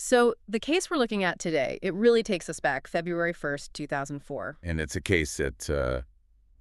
So the case we're looking at today, it really takes us back February 1st, 2004. And it's a case that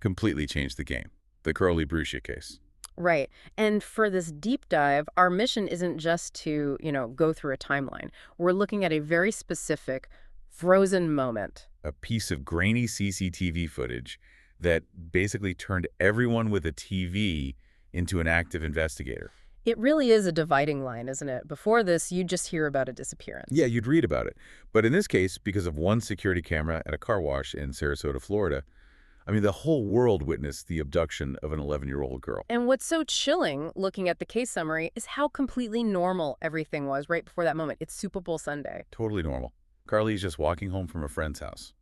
completely changed the game. The Carlie Brucia case. Right. And for this deep dive, our mission isn't just to, go through a timeline. We're looking at a very specific frozen moment. A piece of grainy CCTV footage that basically turned everyone with a TV into an active investigator. It really is a dividing line, isn't it? Before this, you'd just hear about a disappearance. Yeah, you'd read about it. But in this case, because of one security camera at a car wash in Sarasota, Florida, the whole world witnessed the abduction of an 11-year-old girl. And what's so chilling, looking at the case summary, is how completely normal everything was right before that moment. It's Super Bowl Sunday. Totally normal. Carlie's just walking home from a friend's house,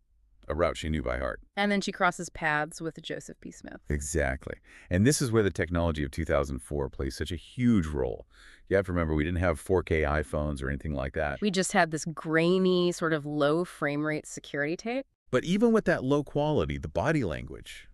a route she knew by heart. And then she crosses paths with Joseph P. Smith. Exactly. And this is where the technology of 2004 plays such a huge role. You have to remember, we didn't have 4K iPhones or anything like that. We just had this grainy, sort of low frame rate security tape. But even with that low quality, the body language,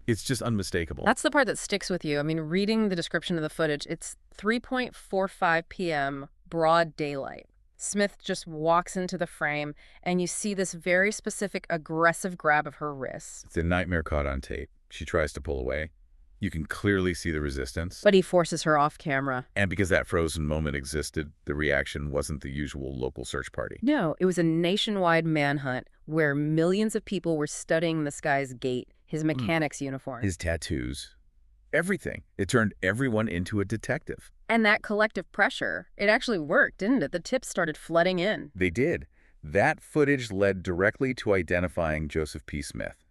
it's just unmistakable. That's the part that sticks with you. Reading the description of the footage, it's 3:45 p.m., broad daylight. Smith just walks into the frame, and you see this very specific aggressive grab of her wrist. It's a nightmare caught on tape. She tries to pull away. You can clearly see the resistance. But he forces her off camera. And because that frozen moment existed, the reaction wasn't the usual local search party. No, it was a nationwide manhunt where millions of people were studying this guy's gait, his mechanic's uniform. His tattoos. Everything. It turned everyone into a detective. And that collective pressure, it actually worked, didn't it? The tips started flooding in. They did. That footage led directly to identifying Joseph P. Smith.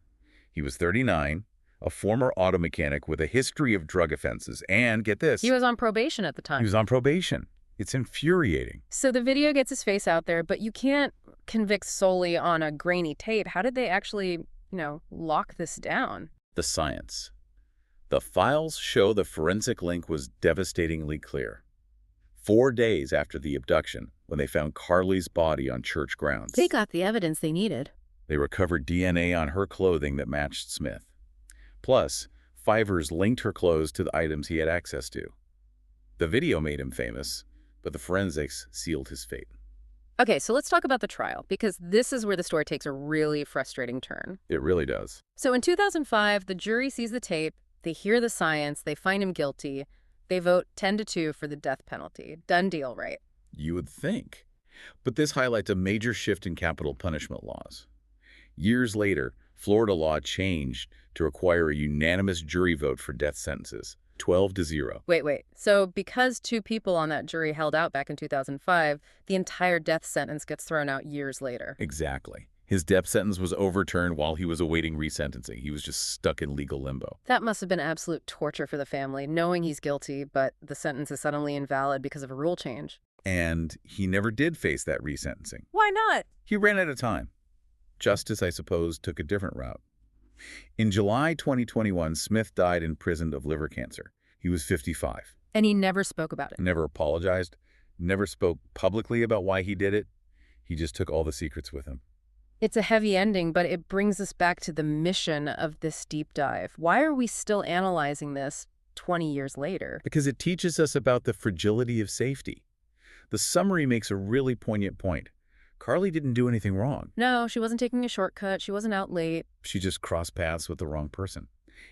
He was 39, a former auto mechanic with a history of drug offenses, and get this. He was on probation at the time. He was on probation. It's infuriating. So the video gets his face out there, but you can't convict solely on a grainy tape. How did they actually, lock this down? The science. The files show the forensic link was devastatingly clear. 4 days after the abduction, when they found Carlie's body on church grounds, They got the evidence they needed. they recovered DNA on her clothing that matched Smith. Plus, Fivers linked her clothes to the items he had access to. The video made him famous, but the forensics sealed his fate. Okay, so let's talk about the trial, because this is where the story takes a really frustrating turn. It really does. So in 2005, the jury sees the tape, they hear the science, they find him guilty, they vote 10-2 for the death penalty. Done deal, right? You would think. But this highlights a major shift in capital punishment laws. Years later, Florida law changed to require a unanimous jury vote for death sentences, 12-0. Wait. So because 2 people on that jury held out back in 2005, the entire death sentence gets thrown out years later. Exactly. His death sentence was overturned while he was awaiting resentencing. He was just stuck in legal limbo. That must have been absolute torture for the family, knowing he's guilty, but the sentence is suddenly invalid because of a rule change. And he never did face that resentencing. Why not? He ran out of time. Justice, I suppose, took a different route. In July 2021, Smith died in prison of liver cancer. He was 55. And he never spoke about it. Never apologized, never spoke publicly about why he did it. He just took all the secrets with him. It's a heavy ending, but it brings us back to the mission of this deep dive. Why are we still analyzing this 20 years later? Because it teaches us about the fragility of safety. The summary makes a really poignant point. Carlie didn't do anything wrong. No, she wasn't taking a shortcut. She wasn't out late. She just crossed paths with the wrong person.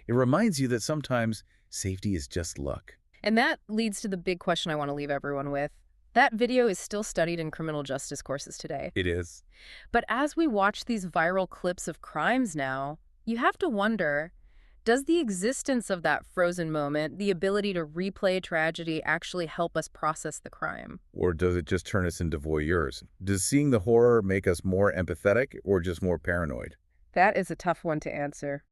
It reminds you that sometimes safety is just luck. And that leads to the big question I want to leave everyone with. That video is still studied in criminal justice courses today. It is. But as we watch these viral clips of crimes now, you have to wonder, does the existence of that frozen moment, the ability to replay tragedy, actually help us process the crime? Or does it just turn us into voyeurs? Does seeing the horror make us more empathetic or just more paranoid? That is a tough one to answer.